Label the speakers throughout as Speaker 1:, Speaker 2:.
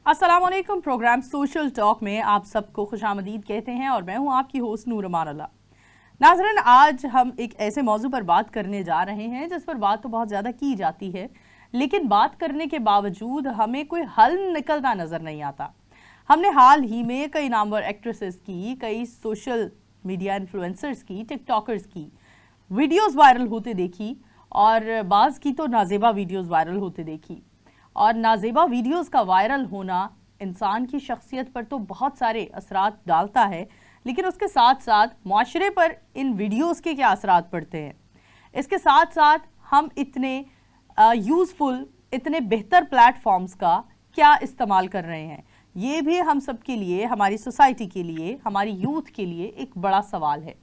Speaker 1: अस्सलाम वालेकुम। Programme social talk में आप सबको खुशामदीद कहते हैं और मैं हूं आपकी होस्ट नूर अमान अल्लाह। नाज़रीन, आज हम एक ऐसे मौजू पर बात करने जा रहे हैं जिस पर बात तो बहुत ज़्यादा की जाती है, लेकिन बात करने के बावजूद हमें कोई हल निकलता नज़र नहीं आता। हमने हाल ही में कई नामवर एक्ट्रेसेस की, कई सोशल मीडिया इन्फ्लुएंसर्स की, टिकटॉकर्स की वीडियोज़ वायरल होते देखी और बाज़ की तो नाज़ेबा वीडियोज़ वायरल होते देखी। और नाज़ेबा वीडियोस का वायरल होना इंसान की शख्सियत पर तो बहुत सारे असरात डालता है, लेकिन उसके साथ साथ माशरे पर इन वीडियोस के क्या असरात पड़ते हैं। इसके साथ साथ हम इतने यूज़फुल, इतने बेहतर प्लेटफॉर्म्स का क्या इस्तेमाल कर रहे हैं, ये भी हम सब के लिए, हमारी सोसाइटी के लिए, हमारी यूथ के लिए एक बड़ा सवाल है।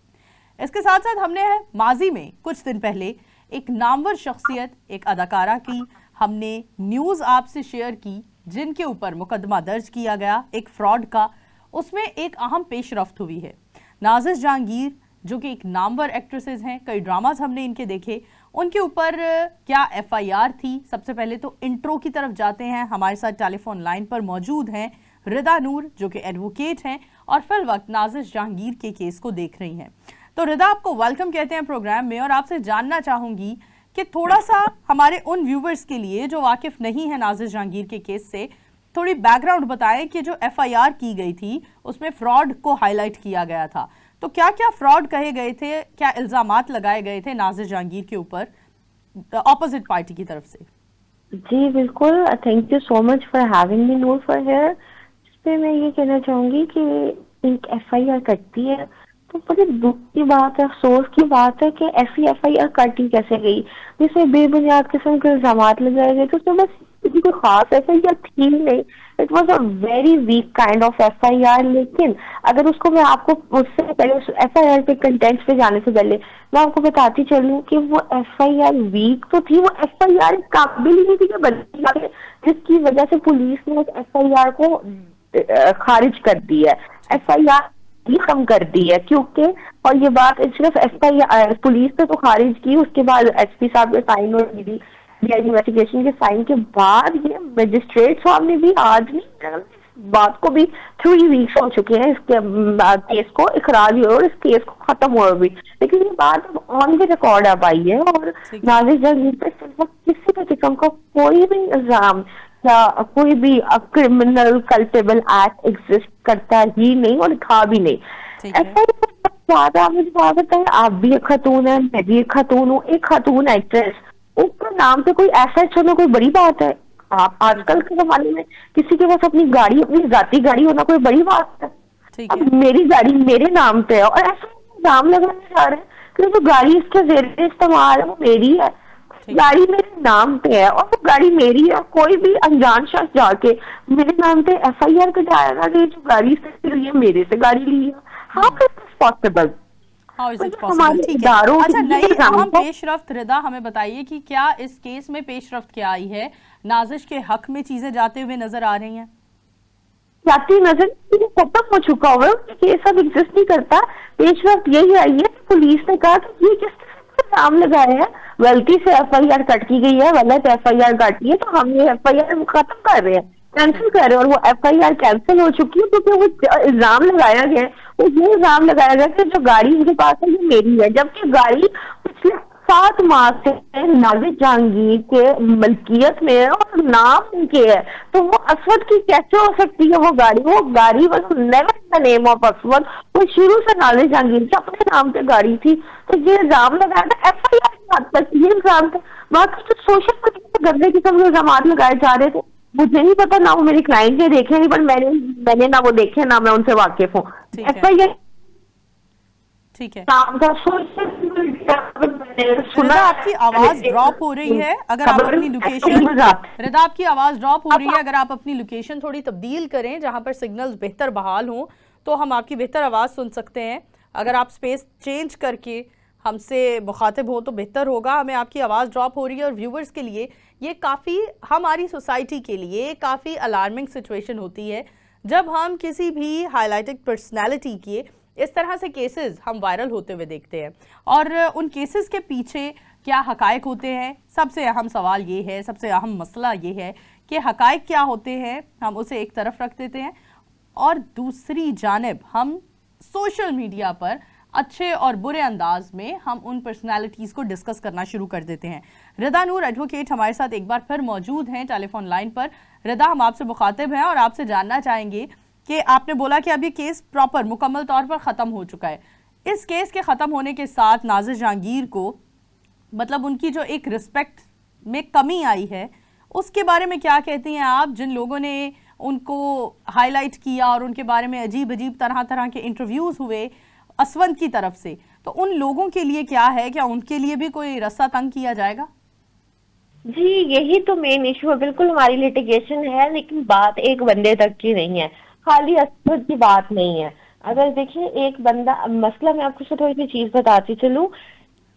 Speaker 1: इसके साथ साथ हमने माजी में कुछ दिन पहले एक नामवर शख्सियत, एक अदाकारा की हमने न्यूज़ आपसे शेयर की जिनके ऊपर मुकदमा दर्ज किया गया एक फ्रॉड का। उसमें एक अहम पेशरफ्त हुई है। नाज़िश जहांगीर जो कि एक नामवर एक्ट्रेसेस हैं, कई ड्रामाज हमने इनके देखे, उनके ऊपर क्या एफआईआर थी। सबसे पहले तो इंट्रो की तरफ जाते हैं। हमारे साथ टेलीफोन लाइन पर मौजूद हैं रिदा नूर जो कि एडवोकेट हैं और फिल वक्त नाज़िश जहांगीर के केस को देख रही हैं। तो रिदा, आपको वेलकम कहते हैं प्रोग्राम में और आपसे जानना चाहूँगी कि थोड़ा सा हमारे उन व्यूवर्स के लिए जो वाकिफ नहीं है नाज़िश जहांगीर के केस से, थोड़ी बैकग्राउंड बताएं कि जो एफआईआर की गई थी उसमें फ्रॉड को हाईलाइट किया गया था। तो क्या क्या फ्रॉड कहे गए थे, क्या इल्जामात लगाए गए थे नाज़िश जहांगीर के ऊपर ऑपोजिट पार्टी की तरफ से?
Speaker 2: जी बिल्कुल, thank you so much for having me Noor for here. इस पे मैं ये कहना चाहूँगी कि एक एफआईआर कटती है तो बड़ी दुख की बात है, अफसोस की बात है कि ऐसी एफआईआर काटी कैसे गई जिसमें बेबुनियाद किस्म के इल्जामात लगाए गए। तो उसमें बस किसी कोई खास एफआईआर थी नहीं, it was a very weak kind of FIR. लेकिन अगर उसको मैं आपको उससे पहले उस एफआईआर के कंटेंट्स पे जाने से पहले मैं आपको बताती चलूं कि वो एफआईआर वीक तो थी, वो एफआईआर काबिल ही नहीं थी कि बदली जाए, जिसकी वजह से पुलिस ने उस एफआईआर को खारिज कर दी है, एफआईआर ही कम कर दी है। क्योंकि और ये बात सिर्फ एफआईआर पुलिस ने तो खारिज की, उसके बाद एसपी साहब के साइन और इन्वेस्टिगेशन के साइन के बाद ये मजिस्ट्रेट साहब ने भी आज नहीं बात को भी 3 वीक्स हो चुके हैं इसके केस को इखराज हुए और इस केस को खत्म हुआ भी, लेकिन ये बात अब ऑन द रिकॉर्ड अब आई है और नाज़िश जहांगीर पे किसी भी किस्म का कोई भी इल्जाम या कोई भी क्रिमिनल कल्पेबल एक्ट एग्जिस्ट करता ही नहीं और था भी नहीं। ऐसा ज्यादा मुझे बात बताए, आप भी एक खातून है, मैं भी एक खातून हूँ, एक खातून एक्ट्रेस, उसके नाम पे कोई ऐसा होना कोई बड़ी बात है? आप आजकल के जमाने में किसी के पास अपनी गाड़ी, अपनी जाती गाड़ी होना कोई बड़ी बात है? अब मेरी गाड़ी मेरे नाम पे है और ऐसा इल्जाम लगाने जा रहे हैं कि जो गाड़ी इसके ज़रिए इस्तेमाल है वो मेरी है, गाड़ी मेरे नाम पे है और वो गाड़ी मेरी है। कोई भी अनजान शख्स जाके मेरे नाम पे एफआईआर कटाएगा कि जो गाड़ी से लिए मेरे से गाड़ी ली है। How is this possible?
Speaker 1: अच्छा, नई अहम पेशरफ्त रिदा हमें बताइए कि क्या इस केस में पेशरफ्त क्या आई है? नाज़िश के हक में चीजें जाते हुए नजर आ रही हैं?
Speaker 2: जाती नजर खत्म हो चुका हुआ है, केस अब एग्जिस्ट नहीं करता। पेशरफ्त यही आई है, पुलिस ने कहा कि ये किस नाम लगाए हैं, गलती से एफआईआर कट की गई है, गलत एफआईआर काटी है, तो हम ये एफआईआर खत्म कर रहे हैं, कैंसिल कर रहे हैं। और वो एफआईआर कैंसिल हो चुकी है क्योंकि वो इल्जाम लगाया गया, वो ये इल्जाम लगाया गया कि जो गाड़ी उनके पास है ये मेरी है, जबकि गाड़ी पिछले 7 माह से नाज़िश जहांगीर के मलकियत में है और नाम उनके है। तो वो असवद की कैसे हो सकती है वो गाड़ी? वो गाड़ी was never in the name of Aswad, वो शुरू से नाज़िश जहांगीर के अपने नाम पे गाड़ी थी। तो ये इल्जाम लगाया था एफआईआर की हद तक, ये इल्जाम था। बाकी जो सोशल मीडिया पे गंदे किस्म के इल्जाम लगाए जा रहे थे, मुझे नहीं पता, ना वो मेरी क्लाइंट ने देखे नहीं, पर मैंने ना वो देखे, ना मैं उनसे वाकिफ हूँ। एफआईआर
Speaker 1: ठीक है,
Speaker 2: सुना
Speaker 1: आपकी आवाज ड्रॉप हो रही है, अगर आप अपनी लोकेशन रिदा आपकी आवाज ड्रॉप हो रही है, अगर आप अपनी लोकेशन थोड़ी तब्दील करें जहां पर सिग्नल्स बेहतर बहाल हों तो हम आपकी बेहतर आवाज सुन सकते हैं। अगर आप स्पेस चेंज करके हमसे मुखातिब हो तो बेहतर होगा। हमें आपकी आवाज़ ड्रॉप हो रही है और व्यूवर्स के लिए ये काफ़ी, हमारी सोसाइटी के लिए काफ़ी अलार्मिंग सिचुएशन होती है जब हम किसी भी हाईलाइटेड पर्सनैलिटी के इस तरह से केसेस हम वायरल होते हुए देखते हैं और उन केसेस के पीछे क्या हकायक होते हैं। सबसे अहम सवाल ये है, सबसे अहम मसला ये है کہ हक़ाइक़ क्या होते हैं हम उसे एक तरफ रख देते हैं और दूसरी जानिब हम सोशल मीडिया पर अच्छे और बुरे अंदाज में हम उन पर्सनालिटीज़ को डिस्कस करना शुरू कर देते हैं। रिदा नूर एडवोकेट हमारे साथ एक बार फिर मौजूद हैं टेलीफोन लाइन पर। रिदा, हम आपसे मुखातिब हैं और आपसे जानना चाहेंगे कि आपने बोला कि अब ये केस प्रॉपर मुकम्मल तौर पर ख़त्म हो चुका है। इस केस के ख़त्म होने के साथ नाज़िर जहांगीर को मतलब उनकी जो एक रिस्पेक्ट में कमी आई है उसके बारे में क्या कहती हैं आप, जिन लोगों ने उनको हाईलाइट किया और उनके बारे में अजीब अजीब तरह तरह के इंटरव्यूज़ हुए असवंत की तरफ से, तो उन लोगों के लिए क्या है, क्या उनके लिए भी कोई रस्सा तंग किया जाएगा?
Speaker 2: जी, यही तो मेन इशू है। बिल्कुल हमारी लिटिगेशन है, लेकिन बात एक बंदे तक की नहीं है, खाली असद की बात नहीं है। अगर देखिए एक बंदा, मसला मैं आपको थोड़ी सी चीज बताती चलूं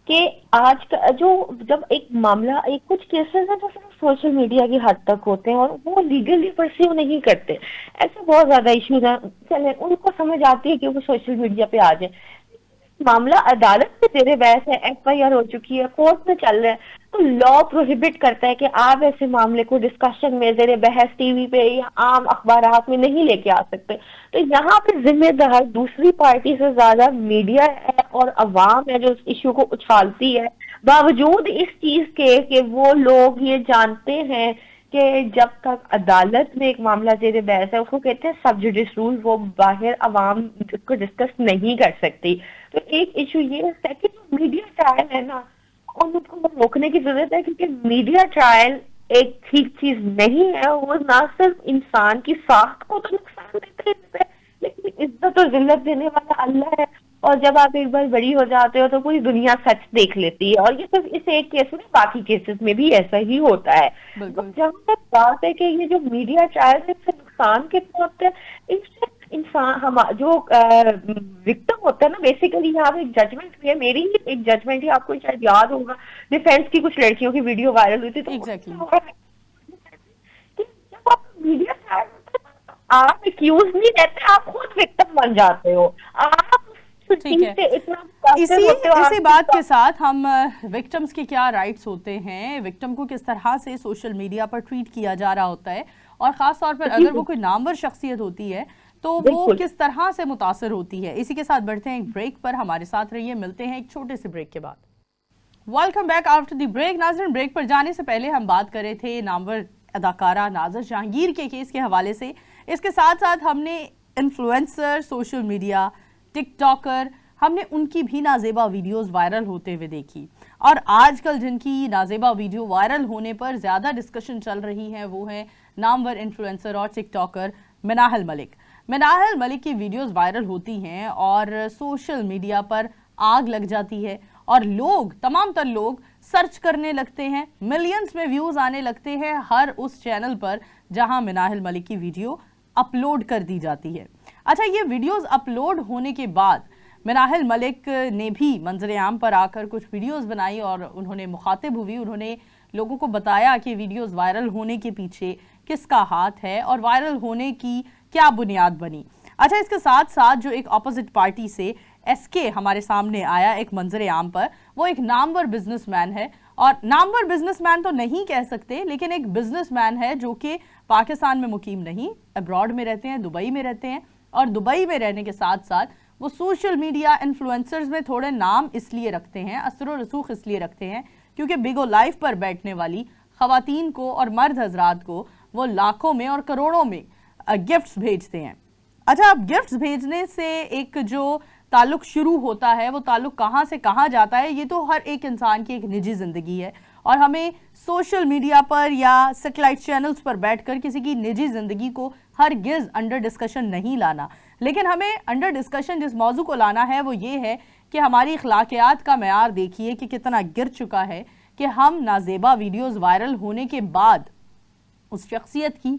Speaker 2: कि आज का जो जब एक मामला, एक कुछ केसेस है जो सिर्फ सोशल मीडिया की हद तक होते हैं और वो लीगली परस्यू नहीं करते, ऐसे बहुत ज्यादा इश्यूज हैं। चले उनको समझ आती है कि वो सोशल मीडिया पे आ जाए। मामला अदालत में जेरे बहस है, FIR हो चुकी है, कोर्ट में चल रहा है, तो लॉ प्रोहिबिट करता है कि आप ऐसे मामले को डिस्कशन में जेरे बहस टीवी पे या आम अखबारात में नहीं लेके आ सकते। तो यहाँ पे जिम्मेदार दूसरी पार्टी से ज्यादा मीडिया है और अवाम है जो इस इशू को उछालती है, बावजूद इस चीज के कि वो लोग ये जानते हैं कि जब तक अदालत में एक मामला जेरे बहस है, उसको कहते हैं सब जुडिस रूल, वो बाहर अवाम उसको डिस्कस नहीं कर सकती। तो एक इशू ये है कि जो मीडिया ट्रायल है ना, उनको रोकने की जरूरत है, क्योंकि मीडिया ट्रायल एक ठीक चीज नहीं है। वो ना सिर्फ इंसान की साख को तो नुकसान देते हैं, लेकिन इज्जत और जिल्लत देने वाला अल्लाह है। और जब आप एक बार बड़ी हो जाते हो तो पूरी दुनिया सच देख लेती है, और ये सिर्फ इस एक केस में, बाकी केसेस में भी ऐसा ही होता है। तो जहाँ तक बात है कि ये जो मीडिया ट्रायल है इससे नुकसान कितना होता है, इससे इंसान हम जो विक्टिम होता है ना, बेसिकली यहाँ पे एक जजमेंट भी है, मेरी ही एक जजमेंट ही, आपको शायद याद होगा, डिफेंस की कुछ लड़कियों की वीडियो वायरल हुई थी। तो जब आप मीडिया ट्रायल आप एक्यूज नहीं रहते, आप खुद विक्टिम बन जाते हो। आप
Speaker 1: ठीक है, इसी बात के साथ हम विक्टिम्स के क्या राइट्स होते हैं, विक्टिम को किस तरह से सोशल मीडिया पर ट्रीट किया जा रहा होता है, और ख़ास तौर पर अगर वो कोई नामवर शख्सियत होती है तो वो किस तरह से मुतासर होती है। इसी के साथ बढ़ते हैं एक ब्रेक पर, हमारे साथ रहिए, मिलते हैं एक छोटे से ब्रेक के बाद। Welcome back after the break. नाज़रीन, ब्रेक पर जाने से पहले हम बात कर रहे थे नामवर अदाकारा नाज़िर जहांगीर के केस के हवाले से। इसके साथ साथ हमने इन्फ्लुएंसर, सोशल मीडिया, टिकटॉकर, हमने उनकी भी नाजेबा वीडियोस वायरल होते हुए देखी। और आजकल जिनकी नाजेबा वीडियो वायरल होने पर ज़्यादा डिस्कशन चल रही है वो है नामवर इन्फ्लुएंसर और टिकटॉकर मिनाहल मलिक। मिनाहल मलिक की वीडियोस वायरल होती हैं और सोशल मीडिया पर आग लग जाती है और लोग, तमाम तर लोग सर्च करने लगते हैं, मिलियंस में व्यूज़ आने लगते हैं हर उस चैनल पर जहां मिनाहल मलिक की वीडियो अपलोड कर दी जाती है। अच्छा, ये वीडियोस अपलोड होने के बाद मिनाहल मलिक ने भी मंजर आम पर आकर कुछ वीडियोस बनाई और उन्होंने मुखातिब हुई, उन्होंने लोगों को बताया कि वीडियोस वायरल होने के पीछे किसका हाथ है और वायरल होने की क्या बुनियाद बनी। अच्छा, इसके साथ साथ जो एक अपोजिट पार्टी से SK हमारे सामने आया एक मंजर आम पर, वो एक नामवर बिजनेसमैन है, और नामवर बिजनेसमैन तो नहीं कह सकते, लेकिन एक बिजनेसमैन है जो कि पाकिस्तान में मुकीम नहीं, अब्रॉड में रहते हैं, दुबई में रहते हैं, और दुबई में रहने के साथ साथ वो सोशल मीडिया इन्फ्लुएंसर्स में थोड़े नाम इसलिए रखते हैं, असर व रसूख इसलिए रखते हैं क्योंकि बिगो लाइफ पर बैठने वाली ख़वातीन को और मर्द हजरात को वो लाखों में और करोड़ों में गिफ्ट्स भेजते हैं। अच्छा, अब गिफ्ट्स भेजने से एक जो ताल्लुक शुरू होता है, वो ताल्लुक कहाँ से कहाँ जाता है, ये तो हर एक इंसान की एक निजी ज़िंदगी है, और हमें सोशल मीडिया पर या सेटेलाइट चैनल्स पर बैठकर किसी की निजी ज़िंदगी को हरगिज़ अंडर डिस्कशन नहीं लाना। लेकिन हमें अंडर डिस्कशन जिस मौजू को लाना है वो ये है कि हमारी अखलाकियात का मेयार देखिए कि कितना गिर चुका है कि हम नाजेबा वीडियोज़ वायरल होने के बाद उस शख्सियत की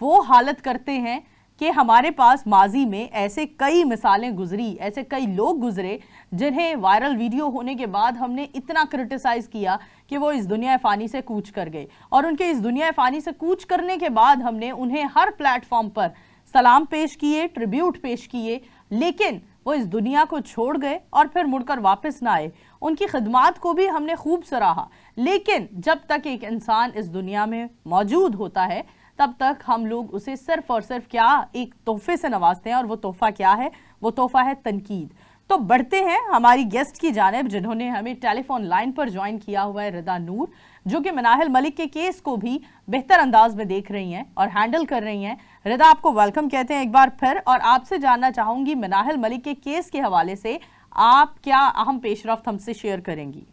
Speaker 1: वो हालत करते हैं कि हमारे पास माजी में ऐसे कई मिसालें गुजरी, ऐसे कई लोग गुजरे जिन्हें वायरल वीडियो होने के बाद हमने इतना क्रिटिसाइज़ किया कि वो इस दुनिया फ़ानी से कूच कर गए, और उनके इस दुनिया फ़ानी से कूच करने के बाद हमने उन्हें हर प्लेटफॉर्म पर सलाम पेश किए, ट्रिब्यूट पेश किए, लेकिन वो इस दुनिया को छोड़ गए और फिर मुड़कर वापस ना आए। ان کی خدمات کو بھی ہم نے خوب سراہا، لیکن جب تک ایک انسان اس دنیا میں موجود ہوتا ہے تب تک ہم لوگ اسے صرف اور صرف کیا ایک تحفے سے نوازتے ہیں، اور وہ تحفہ کیا ہے؟ وہ تحفہ ہے تنقید۔ تو بڑھتے ہیں ہماری گیسٹ کی جانب جنہوں نے ہمیں ٹیلی فون لائن پر جوائن کیا ہوا ہے، رضا نور، جو کہ مناہل ملک کے کیس کو بھی بہتر انداز میں دیکھ رہی ہیں اور ہینڈل کر رہی ہیں۔ رضا، آپ کو ویلکم کہتے ہیں ایک بار پھر، اور آپ سے جاننا چاہوں گی مناہل ملک کے کیس کے حوالے سے آپ کیا اہم پیش رفت ہم سے شیئر کریں گی؟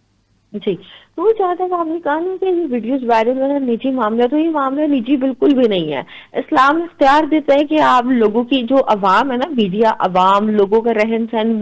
Speaker 2: جی، تو جہاں تک آپ نے کہا نا کہ یہ ویڈیوز وائرل ہونا نجی معاملہ، تو یہ معاملہ نجی بالکل بھی نہیں ہے۔ اسلام اختیار دیتا ہے کہ آپ لوگوں کی جو عوام ہے نا، میڈیا عوام، لوگوں کا رہن سہن،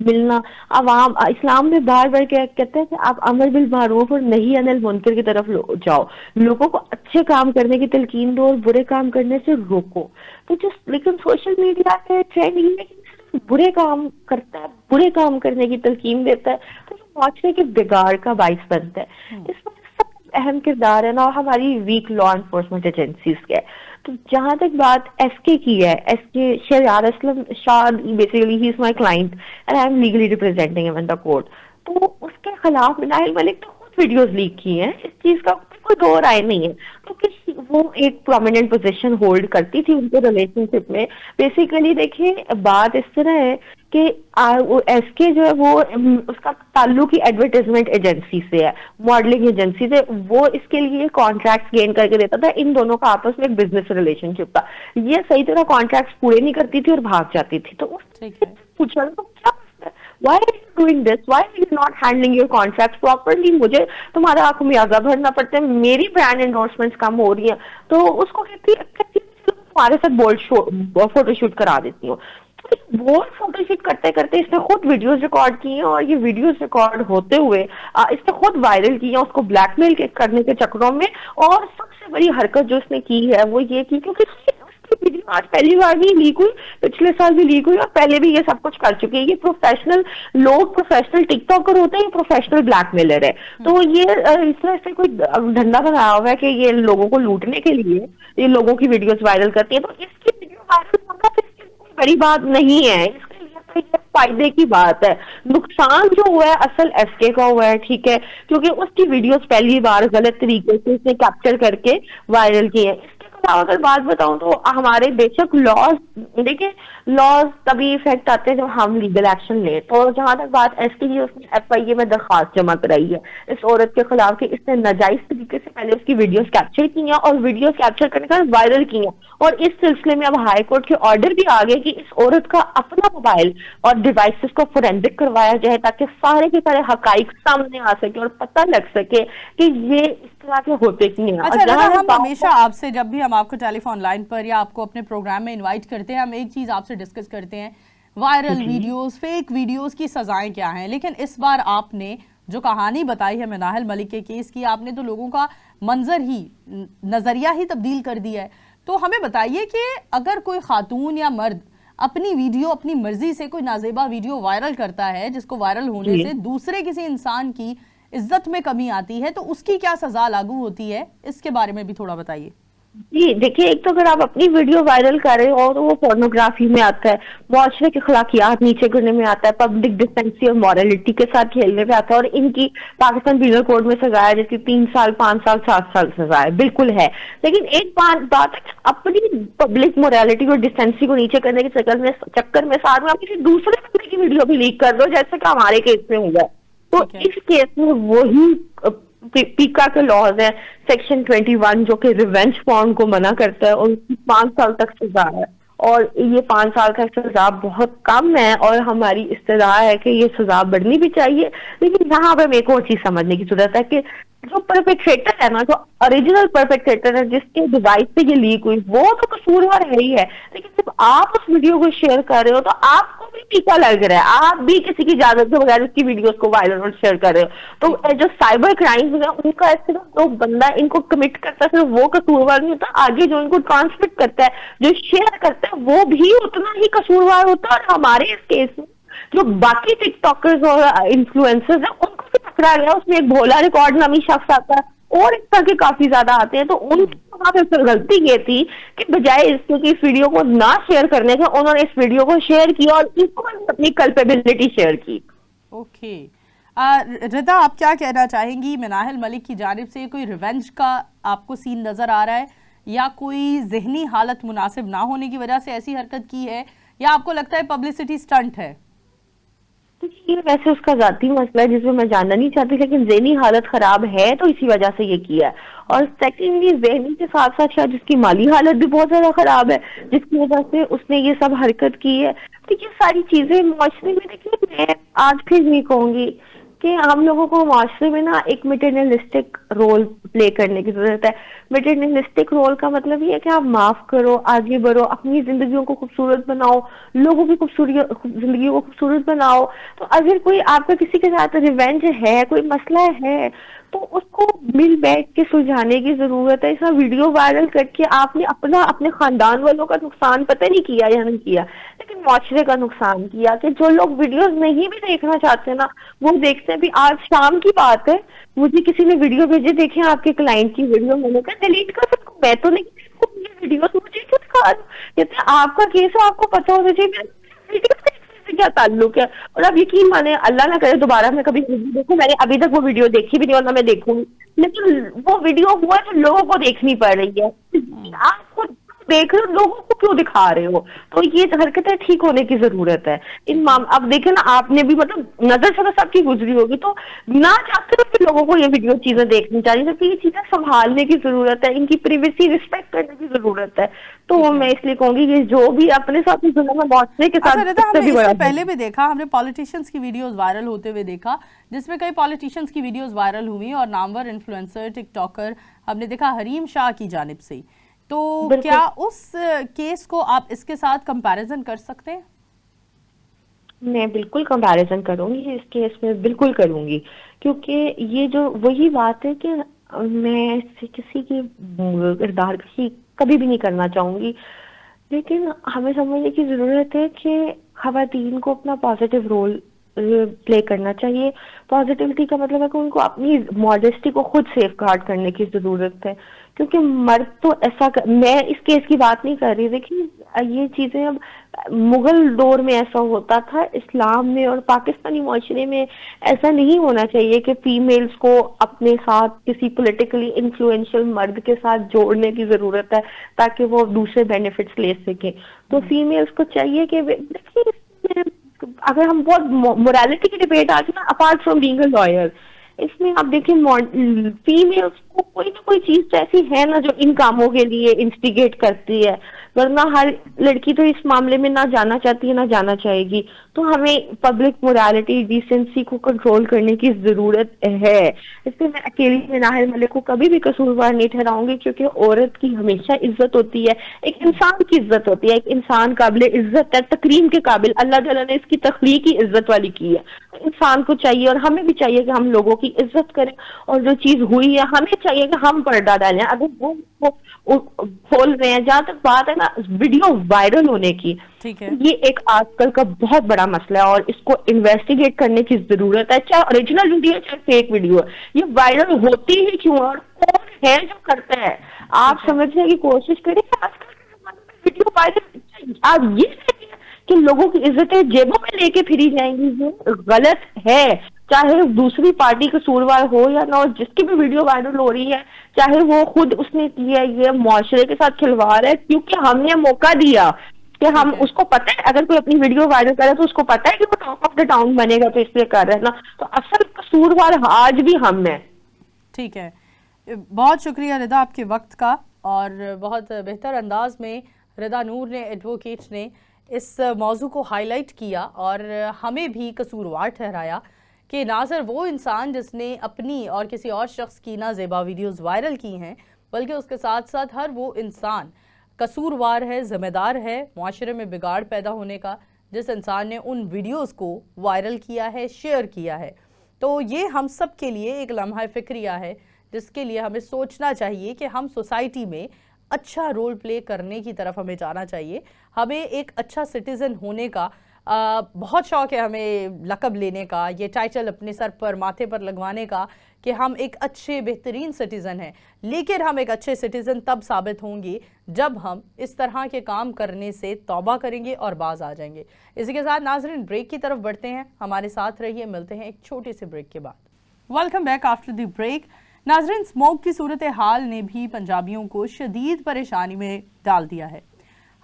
Speaker 2: ملنا عوام، اسلام میں بار بار کیا کہتا ہے کہ آپ امر بالمعروف اور نہی عن المنکر کی طرف جاؤ، لوگوں کو اچھے کام کرنے کی تلقین دو اور برے کام کرنے سے روکو۔ تو لیکن سوشل میڈیا کا ٹرینڈ یہ ہے کہ برے کام کرتا ہے، برے کام کرنے کی تلقین دیتا ہے، تو معاشرے کے بگاڑ کا باعث بنتا ہے۔ اس میں سب سے اہم کردار ہے نا ہماری ویک لا انفورسمنٹ ایجنسیز کے۔ تو جہاں تک بات ایس کے کی ہے، S K Shahryar Aslam Shah, basically ہی is my client and I am legally representing him in the court. تو اس کے خلاف مناہل ملک نے خود ویڈیوز لیک کی ہیں، اس چیز کا کوئی دو رائے نہیں ہے۔ تو وہ ایک پرومیننٹ پوزیشن ہولڈ کرتی تھی ان کے ریلیشن شپ میں۔ بیسیکلی دیکھیں، بات اس طرح ہے کہ ایس کے جو ہے وہ اس کا تعلق ہی ایڈورٹائزمنٹ ایجنسی سے ہے، ماڈلنگ ایجنسی سے۔ وہ اس کے لیے کانٹریکٹ گین کر کے دیتا تھا، ان دونوں کا آپس میں ایک بزنس ریلیشن شپ تھا۔ یہ صحیح طرح کانٹریکٹ پورے نہیں کرتی تھی اور بھاگ جاتی تھی۔ تو اس نے پوچھا تو کیا why are you doing this? Why are you not handling your contracts properly? مجھے تمہارا خمیازہ بھرنا پڑتا ہے، میری برانڈ انڈورسمنٹس کم ہو رہی ہیں۔ تو اس کو کہتی ہے تمہارے ساتھ بولڈ فوٹو شوٹ کرا دیتی ہوں۔ بولڈ فوٹو شوٹ کرتے کرتے اس نے خود ویڈیوز ریکارڈ کی ہیں، اور یہ ویڈیوز ریکارڈ ہوتے ہوئے اس نے خود وائرل کی ہیں اس کو بلیک میل کرنے کے چکروں میں۔ اور سب سے بڑی حرکت جو اس نے کی ہے وہ یہ کی، کیونکہ ویڈیو آج پہلی بار نہیں لیک ہوئی، پچھلے سال بھی لیک ہوئی اور پہلے بھی یہ سب کچھ کر چکی ہے۔ یہ پروفیشنل لوگ، پروفیشنل ٹک ٹاکر ہوتے ہیں، یہ پروفیشنل بلیک میلر ہے۔ تو یہ اس طرح سے کوئی دھندا بنایا ہوا ہے کہ یہ لوگوں کو لوٹنے کے لیے یہ لوگوں کی ویڈیوز وائرل کرتی ہے۔ تو اس کی ویڈیو وائرل ہونا کوئی بڑی بات نہیں ہے، اس کے لیے تو یہ فائدے کی بات ہے۔ نقصان جو ہوا ہے اصل ایس کے کا ہوا ہے، ٹھیک ہے، کیونکہ اس کی ویڈیوز پہلی بار غلط طریقے سے اس نے کیپچر کر کے وائرل کی ہے۔ اگر بات بتاؤں تو ہمارے بے شک لاز، دیکھیں لاز تبھی افیکٹ آتے ہیں جب ہم لیگل ایکشن لیں۔ تو جہاں تک بات ایس کی، اس نے ایف آئی اے میں درخواست جمع کرائی ہے اس عورت کے خلاف کہ اس نے ناجائز طریقے سے پہلے اس کی ویڈیوز کیپچر کی ہیں اور ویڈیوز کیپچر کرنے کا وائرل کی ہیں۔ اور اس سلسلے میں اب ہائی کورٹ کے آرڈر بھی آ گئے کہ اس عورت کا اپنا موبائل اور ڈیوائسز کو فورینزک کروایا جائے تاکہ سارے کے سارے حقائق سامنے آ سکے اور پتہ لگ سکے کہ یہ اس طرح کے ہوتے کی ہیں۔
Speaker 1: اچھا، ہم ہمیشہ آپ سے جب بھی ہم آپ کو ٹیلی فون لائن پر یا آپ کو اپنے پروگرام میں انوائٹ کرتے ہیں، ہم ایک چیز آپ سے ڈسکس کرتے ہیں، وائرل ویڈیوز، فیک ویڈیوز کی سزائیں کیا ہیں۔ لیکن اس بار آپ نے جو کہانی بتائی ہے مناہل ملک کے کیس کی، آپ نے تو لوگوں کا منظر ہی، نظریہ ہی تبدیل کر دیا ہے۔ تو ہمیں بتائیے کہ اگر کوئی خاتون یا مرد اپنی ویڈیو اپنی مرضی سے کوئی نازیبہ ویڈیو وائرل کرتا ہے، جس کو وائرل ہونے سے دوسرے کسی انسان کی عزت میں کمی آتی ہے، تو اس کی کیا سزا لاگو ہوتی ہے؟ اس کے بارے میں بھی تھوڑا بتائیے۔
Speaker 2: جی دیکھیے، ایک تو اگر آپ اپنی ویڈیو وائرل کر رہے ہو تو وہ پورنوگرافی میں آتا ہے، معاشرے کی اخلاقیات نیچے کرنے میں آتا ہے، پبلک ڈیسنسی اور مورالٹی کے ساتھ کھیلنے میں آتا ہے، اور ان کی پاکستان پینل کوڈ میں سزا ہے جس کی 3 سال 5 سال 7 سال سزا ہے، بالکل ہے۔ لیکن ایک بات ہے، اپنی پبلک مورالٹی اور ڈیسنسی کو نیچے کرنے کے چکر میں ساتھ میں آپ کسی دوسرے بندے کی ویڈیو بھی لیک کر دو، جیسے کہ ہمارے کیس میں ہوا ہے۔ تو اس کیس میں وہی پیکا کے لاز ہے، سیکشن 21 جو کہ ریونج فارم کو منع کرتا ہے، اور اس کی 5 سال تک سزا ہے، اور یہ 5 سال کا سزا بہت کم ہے، اور ہماری استدعا ہے کہ یہ سزا بڑھنی بھی چاہیے۔ لیکن یہاں پہ ایک اور چیز سمجھنے کی ضرورت ہے کہ جو پرپیٹریٹر ہے نا، جو اوریجنل پرپیٹریٹر ہے جس کے ڈیوائس سے یہ لیک ہوئی، وہ تو قصوروار ہے ہی ہے، لیکن جب آپ اس ویڈیو کو شیئر کر رہے ہو تو آپ کو بھی ٹیکا لگ رہا ہے، آپ بھی کسی کی اجازت کے بغیر اس کی ویڈیوز کو وائرل اور شیئر کر رہے ہو۔ تو جو سائبر کرائمز ہیں ان کا صرف جو بندہ ان کو کمٹ کرتا ہے صرف وہ قصوروار نہیں ہوتا، آگے جو ان کو ٹرانسمٹ کرتا ہے، جو شیئر کرتا ہے، وہ بھی اتنا ہی قصوروار ہوتا ہے۔ اور ہمارے اس کیس میں جو باقی ٹک ٹاکرز اور انفلوئنسرز ہیں ان کو بھی پکڑا گیا، اس میں ایک بھولا ریکارڈ نامی شخص آتا ہے اور اس طرح کے کافی زیادہ آتے ہیں۔ تو ان کی وہاں پہ غلطی یہ تھی کہ بجائے اس کے اس ویڈیو کو نہ شیئر کرنے کے، انہوں نے اس ویڈیو کو شیئر کیا اور اس کو اپنی کلپیبلٹی شیئر کی۔
Speaker 1: اوکے، रदा, आप क्या कहना चाहेंगी? मनाहिल मलिक की जानिब से कोई रिवेंज का आपको सीन नज़र आ रहा है, या कोई जहनी हालत मुनासिब ना होने की वजह से ऐसी हरकत की है, या आपको लगता है पब्लिसिटी स्टंट है?
Speaker 2: ये वैसे उसका जाती मसला है जिसमें मैं जानना नहीं चाहती, लेकिन ज़हनी हालत खराब है तो इसी वजह से ये किया है। और सेकेंडली ज़हनी के साथ साथ शायद जिसकी माली हालत भी बहुत ज्यादा खराब है, जिसकी वजह से उसने ये सब हरकत की है। तो ये सारी चीजें मुआशरे में, देखिए मैं आज फिर नहीं कहूंगी कि हम लोगों को मुआशरे में ना एक मटेरियलिस्टिक रोल प्ले करने की जरूरत है। मटेरियलिस्टिक रोल का मतलब ये है कि आप माफ करो, आगे बढ़ो, अपनी जिंदगियों को खूबसूरत बनाओ, लोगों की जिंदगियों को खूबसूरत बनाओ। तो अगर कोई आपका किसी के साथ रिवेंज है, कोई मसला है, तो उसको मिल बैठ के सुलझाने की जरूरत है। इसका वीडियो वायरल करके आपने अपने खानदान वालों का नुकसान पता नहीं किया या नहीं किया, लेकिन मुआशरे का नुकसान किया कि जो लोग वीडियोस नहीं भी देखना चाहते ना, वो देखते हैं। भी आज शाम की बात है, मुझे किसी ने वीडियो भेजे, देखे आपके क्लाइंट की वीडियो, मैंने कहा डिलीट कर सकूं, मैं तो नहीं देखूं ये वीडियो, मुझे क्यों दिखा रहे हो? कहते आपका केस है, आपको पता होना चाहिए, वीडियो से क्या ताल्लुक है। और अब यकीन माने, अल्लाह ना करे दोबारा मैं कभी वीडियो देखूं, मैंने अभी तक वो वीडियो देखी भी नहीं और ना मैं देखूंगी, लेकिन वो वीडियो हुआ तो लोगों को देखनी पड़ रही है। आपको देख रहे हो, लोगों को क्यों दिखा रहे हो? तो ये हरकतें ठीक होने की जरूरत है। अब देखे ना, आपने भी मतलब नजर से तो सबकी गुजरी होगी, तो ना चाहते हुए भी लोगों को ये वीडियो चीजें देखनी चाहिए, क्योंकि ये चीजें संभालने की जरूरत है, इनकी प्राइवेसी रिस्पेक्ट करने की जरूरत है। तो मैं इसलिए कहूंगी कि जो भी अपने साथ मुआशरे के साथ,
Speaker 1: हमने इससे पहले भी देखा, हमने पॉलिटिशियंस की वीडियोस वायरल होते हुए देखा, जिसमें कई पॉलिटिशियंस की वीडियोस वायरल हुई और नामवर इन्फ्लुएंसर, टिकटॉकर हमने देखा हरीम शाह की जानिब से। तो क्या उस केस को आप इसके साथ कंपैरिजन कर सकते हैं?
Speaker 2: मैं बिल्कुल कंपैरिजन करूंगी, इस केस में बिल्कुल करूंगी, क्योंकि ये जो वही बात है कि मैं किसी की किरदार की कभी भी नहीं करना चाहूंगी, लेकिन हमें समझने की जरूरत है कि खवातीन को अपना पॉजिटिव रोल प्ले करना चाहिए। पॉजिटिविटी का मतलब है कि उनको अपनी मॉडेस्टी को खुद सेफ गार्ड करने की जरूरत है, क्योंकि मर्द तो मैं इस केस की बात नहीं कर रही। देखिए ये चीजें अब मुगल दौर में ऐसा होता था, इस्लाम में और पाकिस्तानी माशरे में ऐसा नहीं होना चाहिए कि फीमेल्स को अपने साथ किसी पॉलिटिकली इन्फ्लुएंशियल मर्द के साथ जोड़ने की जरूरत है ताकि वो दूसरे बेनिफिट्स ले सके। तो फीमेल्स को चाहिए कि देखिए, अगर हम बहुत मोरालिटी की डिबेट आज ना, apart from being a lawyer, इसमें आप देखिए फीमेल्स को कोई ना कोई चीज तो ऐसी है ना जो इन कामों के लिए इंस्टिगेट करती है, वरना हर लड़की तो इस मामले में ना जाना चाहती है ना जाना चाहेगी। तो हमें पब्लिक मोरालिटी, डिसेंसी को कंट्रोल करने की जरूरत है। इसलिए मैं अकेली मनाहिल मलिक को कभी भी कसूरवार नहीं ठहराऊंगी, क्योंकि औरत की हमेशा इज्जत होती है, एक इंसान की इज्जत होती है, एक इंसान काबिल इज्जत है, तकरीम के काबिल, अल्लाह ताला ने इसकी तख्लीक ही इज्जत वाली की है। इंसान को चाहिए और हमें भी चाहिए कि हम लोगों की इज्जत करें, और जो चीज हुई है हमें चाहिए कि हम पर्दा डालें। अगर वो खोल रहे हैं, जहां तक बात है ना वीडियो वायरल होने की,
Speaker 1: ठीक है,
Speaker 2: ये एक आजकल का बहुत बड़ा मसला है और इसको इन्वेस्टिगेट करने की जरूरत है। चाहे ओरिजिनल वीडियो चाहे फेक वीडियो, ये वायरल होती ही क्यों और कौन है जो करता है? आप समझने की कोशिश करें। आजकल के जमाने में वीडियो वायरल, आप ये कि लोगों की इज्जतें जेबों में लेके फिरी जाएंगी, ये गलत है। चाहे दूसरी पार्टी कसूरवार हो या ना हो, जिसकी भी वीडियो वायरल हो रही है, चाहे वो खुद उसने की है, ये मुआशरे के साथ खिलवाड़ है, क्योंकि हमने मौका दिया कि हम उसको पता है अगर कोई अपनी वीडियो वायरल करे तो उसको पता है कि वो टॉप ऑफ द टाउन बनेगा, तो इसलिए कर रहे हैं ना। तो असल कसूरवार आज भी हम हैं।
Speaker 1: ठीक है, बहुत शुक्रिया रिदा आपके वक्त का, और बहुत बेहतर अंदाज में रिदा नूर ने, एडवोकेट ने, इस मौजू को हाईलाइट किया और हमें भी कसूरवार ठहराया कि ना सिर्फ वो इंसान जिसने अपनी और किसी और शख्स की नाजेबा वीडियोस वायरल की हैं, बल्कि उसके साथ साथ हर वो इंसान कसूरवार है, ज़िम्मेदार है मुआशरे में बिगाड़ पैदा होने का, जिस इंसान ने उन वीडियोस को वायरल किया है, शेयर किया है। तो ये हम सब के लिए एक लम्हा फ़िक्रिया है, जिसके लिए हमें सोचना चाहिए कि हम सोसाइटी में अच्छा रोल प्ले करने की तरफ हमें जाना चाहिए। हमें एक अच्छा सिटीज़न होने का बहुत शौक़ है, हमें लक़ब लेने का, ये टाइटल अपने सर पर, माथे पर लगवाने का کہ ہم ایک اچھے بہترین سٹیزن ہیں، لیکن ہم ایک اچھے سٹیزن تب ثابت ہوں گے جب ہم اس طرح کے کام کرنے سے توبہ کریں گے اور باز آ جائیں گے۔ اسی کے ساتھ ناظرین بریک کی طرف بڑھتے ہیں، ہمارے ساتھ رہیے، ملتے ہیں ایک چھوٹے سے بریک کے بعد۔ Welcome back after the break. ناظرین اسموک کی صورتحال نے بھی پنجابیوں کو شدید پریشانی میں ڈال دیا ہے۔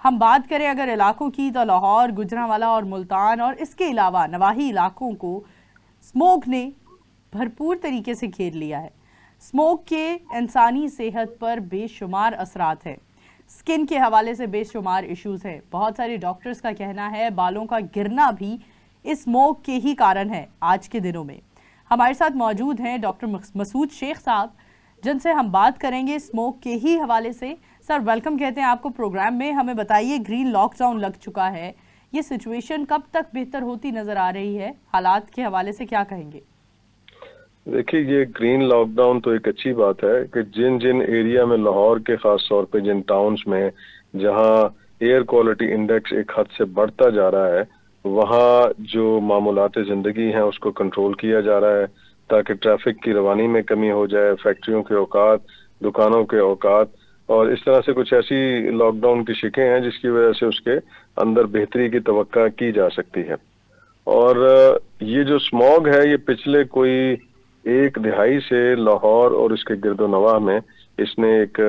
Speaker 1: ہم بات کریں اگر علاقوں کی تو لاہور، گجرانوالہ اور ملتان اور اس کے علاوہ نواحی علاقوں کو اسموک نے بھرپور طریقے سے گھیر لیا ہے۔ اسموک کے انسانی صحت پر بے شمار اثرات ہیں، سکن کے حوالے سے بے شمار ایشوز ہیں۔ بہت سارے ڈاکٹرز کا کہنا ہے بالوں کا گرنا بھی اس اسموک کے ہی کارن ہے آج کے دنوں میں۔ ہمارے ساتھ موجود ہیں ڈاکٹر مسعود شیخ صاحب، جن سے ہم بات کریں گے اسموک کے ہی حوالے سے۔ سر ویلکم کہتے ہیں آپ کو پروگرام میں۔ ہمیں بتائیے گرین لاک ڈاؤن لگ چکا ہے، یہ سچویشن کب تک بہتر ہوتی نظر آ رہی ہے؟ حالات کے حوالے سے کیا کہیں گے؟
Speaker 3: دیکھیے یہ گرین لاک ڈاؤن تو ایک اچھی بات ہے کہ جن ایریا میں لاہور کے خاص طور پہ جن ٹاؤنز میں جہاں ایئر کوالٹی انڈیکس ایک حد سے بڑھتا جا رہا ہے، وہاں جو معمولات زندگی ہیں اس کو کنٹرول کیا جا رہا ہے تاکہ ٹریفک کی روانی میں کمی ہو جائے، فیکٹریوں کے اوقات، دکانوں کے اوقات، اور اس طرح سے کچھ ایسی لاک ڈاؤن کی شکیں ہیں جس کی وجہ سے اس کے اندر بہتری کی توقع کی جا سکتی ہے۔ اور یہ جو اسموگ ہے یہ پچھلے کوئی ایک دہائی سے لاہور اور اس کے گرد و نواح میں اس نے ایک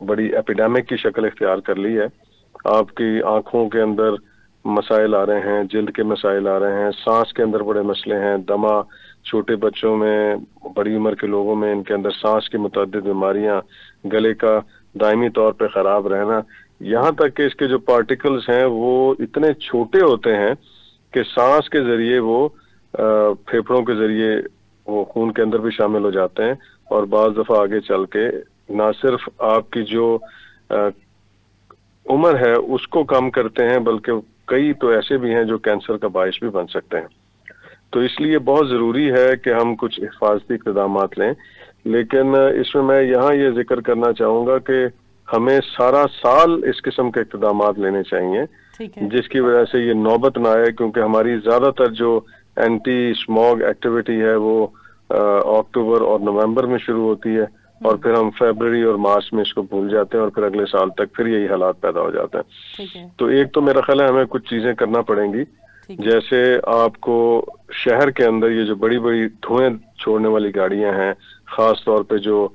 Speaker 3: بڑی ایپیڈیمک کی شکل اختیار کر لی ہے۔ آپ کی آنکھوں کے اندر مسائل آ رہے ہیں، جلد کے مسائل آ رہے ہیں، سانس کے اندر بڑے مسئلے ہیں، دمہ، چھوٹے بچوں میں، بڑی عمر کے لوگوں میں ان کے اندر سانس کی متعدد بیماریاں، گلے کا دائمی طور پہ خراب رہنا، یہاں تک کہ اس کے جو پارٹیکلز ہیں وہ اتنے چھوٹے ہوتے ہیں کہ سانس کے ذریعے وہ پھیپھڑوں کے ذریعے وہ خون کے اندر بھی شامل ہو جاتے ہیں، اور بعض دفعہ آگے چل کے نہ صرف آپ کی جو عمر ہے اس کو کم کرتے ہیں بلکہ کئی تو ایسے بھی ہیں جو کینسر کا باعث بھی بن سکتے ہیں۔ تو اس لیے بہت ضروری ہے کہ ہم کچھ حفاظتی اقدامات لیں، لیکن اس میں یہاں یہ ذکر کرنا چاہوں گا کہ ہمیں سارا سال اس قسم کے اقتدامات لینے چاہیے جس کی وجہ سے یہ نوبت نہ آئے، کیونکہ ہماری زیادہ تر جو اینٹی اسموگ ایکٹیویٹی ہے وہ اکتوبر اور نومبر میں شروع ہوتی ہے، اور پھر ہم فیبرری اور مارچ میں اس کو بھول جاتے ہیں، اور پھر اگلے سال تک پھر یہی حالات پیدا ہو جاتے ہیں۔ تو ایک تو میرا خیال ہے ہمیں کچھ چیزیں کرنا پڑیں گی، جیسے آپ کو شہر کے اندر یہ جو بڑی بڑی دھوئیں چھوڑنے والی گاڑیاں ہیں، خاص طور پہ جو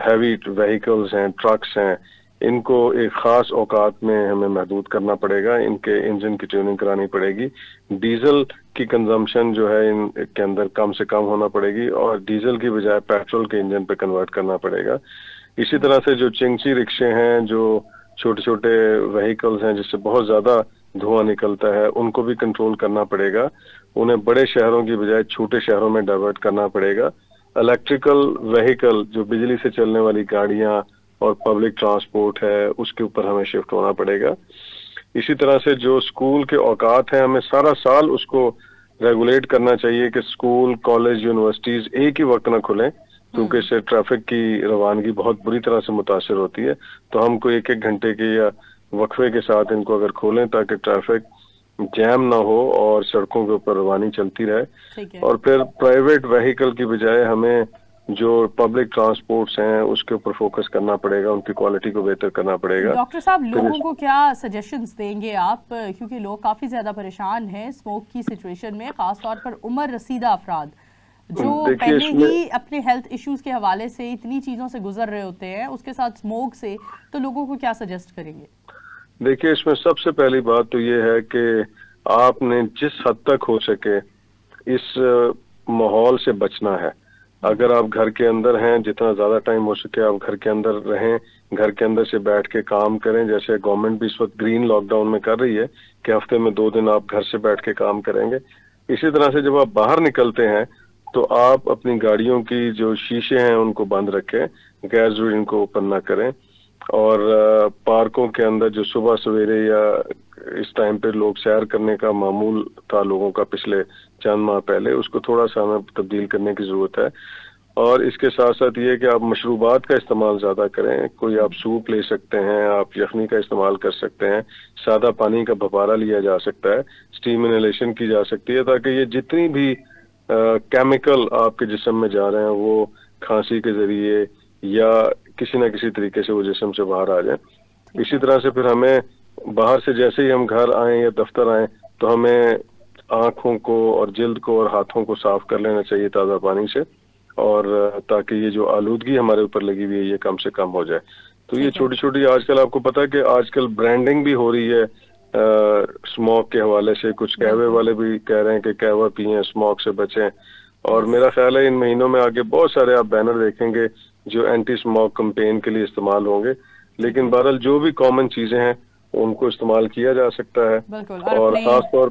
Speaker 3: ہیوی وہیکلز ہیں، ٹرکس ہیں، ان کو ایک خاص اوقات میں ہمیں محدود کرنا پڑے گا، ان کے انجن کی ٹیوننگ کرانی پڑے گی، ڈیزل کی کنزمپشن جو ہے ان کے اندر کم سے کم ہونا پڑے گی، اور ڈیزل کی بجائے پیٹرول کے انجن پہ کنورٹ کرنا پڑے گا۔ اسی طرح سے جو چنگسی رکشے ہیں، جو چھوٹے چھوٹے وہیکلز ہیں جس سے بہت زیادہ دھواں نکلتا ہے، ان کو بھی کنٹرول کرنا پڑے گا، انہیں بڑے شہروں کی بجائے چھوٹے شہروں میں ڈائیورٹ کرنا پڑے گا۔ الیکٹریکل وہیکل جو بجلی سے چلنے والی گاڑیاں اور پبلک ٹرانسپورٹ ہے اس کے اوپر ہمیں شفٹ ہونا پڑے گا۔ اسی طرح سے جو اسکول کے اوقات ہیں ہمیں سارا سال اس کو ریگولیٹ کرنا چاہیے کہ اسکول، کالج، یونیورسٹیز ایک ہی وقت نہ کھلیں، کیونکہ اس سے ٹریفک کی روانگی بہت بری طرح سے متاثر ہوتی ہے۔ تو ہم کو ایک ایک گھنٹے کے یا وقفے کے ساتھ ان کو اگر کھولیں تاکہ ٹریفک جیم نہ ہو اور سڑکوں کے اوپر روانی چلتی رہے۔ اور پھر پرائیویٹ وہیکل کی بجائے ہمیں جو پبلک ٹرانسپورٹس ہیں اس کے اوپر فوکس کرنا پڑے گا، ان کی کوالٹی کو بہتر کرنا پڑے گا۔
Speaker 1: ڈاکٹر صاحب لوگوں کو کیا سجیشنز دیں گے آپ، کیونکہ لوگ کافی زیادہ پریشان ہیں اسموک کی سچویشن میں، خاص طور پر عمر رسیدہ افراد جو پہلے ہی اپنے ہیلتھ ایشوز کے حوالے سے اتنی چیزوں سے گزر رہے ہوتے ہیں، اس کے ساتھ اسموک سے، تو لوگوں کو کیا سجیسٹ کریں گے؟
Speaker 3: دیکھیے اس میں سب سے پہلی بات تو یہ ہے کہ آپ نے جس حد تک ہو سکے اس ماحول سے بچنا ہے۔ اگر آپ گھر کے اندر ہیں، جتنا زیادہ ٹائم ہو سکے آپ گھر کے اندر رہیں، گھر کے اندر سے بیٹھ کے کام کریں، جیسے گورنمنٹ بھی اس وقت گرین لاک ڈاؤن میں کر رہی ہے کہ ہفتے میں 2 دن آپ گھر سے بیٹھ کے کام کریں گے۔ اسی طرح سے جب آپ باہر نکلتے ہیں تو آپ اپنی گاڑیوں کی جو شیشے ہیں ان کو بند رکھیں، غیر ضروری ان کو اوپن نہ کریں، اور پارکوں کے اندر جو صبح سویرے یا اس ٹائم پہ لوگ سیر کرنے کا معمول تھا لوگوں کا پچھلے چند ماہ پہلے، اس کو تھوڑا سا ہمیں تبدیل کرنے کی ضرورت ہے۔ اور اس کے ساتھ ساتھ یہ کہ آپ مشروبات کا استعمال زیادہ کریں، کوئی آپ سوپ لے سکتے ہیں، آپ یخنی کا استعمال کر سکتے ہیں، سادہ پانی کا بھپارا لیا جا سکتا ہے، اسٹیم انہیلیشن کی جا سکتی ہے، تاکہ یہ جتنی بھی کیمیکل آپ کے جسم میں جا رہے ہیں وہ کھانسی کے ذریعے یا کسی نہ کسی طریقے سے وہ جسم سے باہر آ جائیں. اسی طرح سے پھر ہمیں باہر سے جیسے ہی ہم گھر آئیں یا دفتر آئیں تو ہمیں آنکھوں کو اور جلد کو اور ہاتھوں کو صاف کر لینا چاہیے تازہ پانی سے, اور تاکہ یہ جو آلودگی ہمارے اوپر لگی ہوئی ہے یہ کم سے کم ہو جائے. تو یہ چھوٹی چھوٹی, آج کل آپ کو پتا ہے کہ آج کل برانڈنگ بھی ہو رہی ہے اسموک کے حوالے سے. کچھ قہوے والے بھی کہہ رہے ہیں کہ قہوہ پئیں, اسموک سے بچیں. اور میرا خیال ہے ان مہینوں میں آگے بہت سارے آپ بینر دیکھیں گے جو اینٹی اسموک کمپین کے لیے استعمال ہوں گے. لیکن بہرحال جو بھی کامن چیزیں ہیں ان کو استعمال کیا جا سکتا ہے,
Speaker 1: بالکل,
Speaker 3: اور خاص طور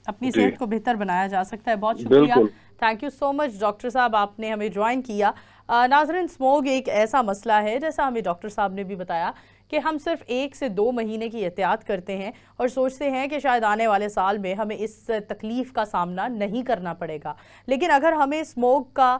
Speaker 1: اپنی صحت کو بہتر بنایا جا سکتا ہے. بہت شکریہ, thank you so much doctor صاحب, آپ نے ہمیں جوائن کیا. ناظرین, اسموگ ایک ایسا مسئلہ ہے, جیسا ہمیں ڈاکٹر صاحب نے بھی بتایا, کہ ہم صرف 1 سے 2 مہینے کی احتیاط کرتے ہیں اور سوچتے ہیں کہ شاید آنے والے سال میں ہمیں اس تکلیف کا سامنا نہیں کرنا پڑے گا. لیکن اگر ہمیں اسموگ کا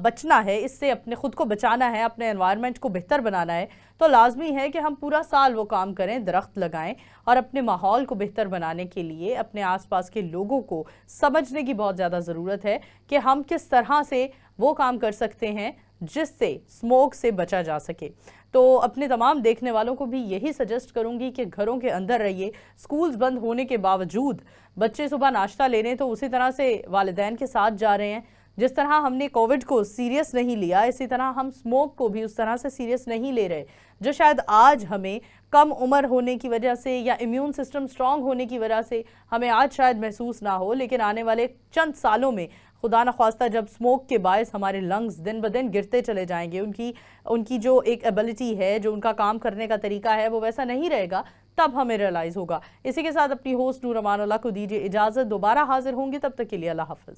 Speaker 1: بچنا ہے, اس سے اپنے خود کو بچانا ہے, اپنے انوائرمنٹ کو بہتر بنانا ہے, تو لازمی ہے کہ ہم پورا سال وہ کام کریں, درخت لگائیں, اور اپنے ماحول کو بہتر بنانے کے لیے اپنے آس پاس کے لوگوں کو سمجھنے کی بہت زیادہ ضرورت ہے کہ ہم کس طرح سے وہ کام کر سکتے ہیں جس سے اسموگ سے بچا جا سکے. تو اپنے تمام دیکھنے والوں کو بھی یہی سجیسٹ کروں گی کہ گھروں کے اندر رہیے. سکولز بند ہونے کے باوجود بچے صبح ناشتہ لینے تو اسی طرح سے والدین کے ساتھ جا رہے ہیں. جس طرح ہم نے کووڈ کو سیریس نہیں لیا, اسی طرح ہم اسموگ کو بھی اس طرح سے سیریس نہیں لے رہے, جو شاید آج ہمیں کم عمر ہونے کی وجہ سے یا امیون سسٹم سٹرونگ ہونے کی وجہ سے ہمیں آج شاید محسوس نہ ہو, لیکن آنے والے چند سالوں میں خدا نخواستہ جب اسموگ کے باعث ہمارے لنگز دن بدن گرتے چلے جائیں گے, ان کی جو ایک ایبلٹی ہے, جو ان کا کام کرنے کا طریقہ ہے, وہ ویسا نہیں رہے گا, تب ہمیں ریئلائز ہوگا. اسی کے ساتھ اپنی ہوسٹ نور امان اللہ کو دیجیے اجازت, دوبارہ حاضر ہوں گے, تب تک کے لیے اللہ حافظ.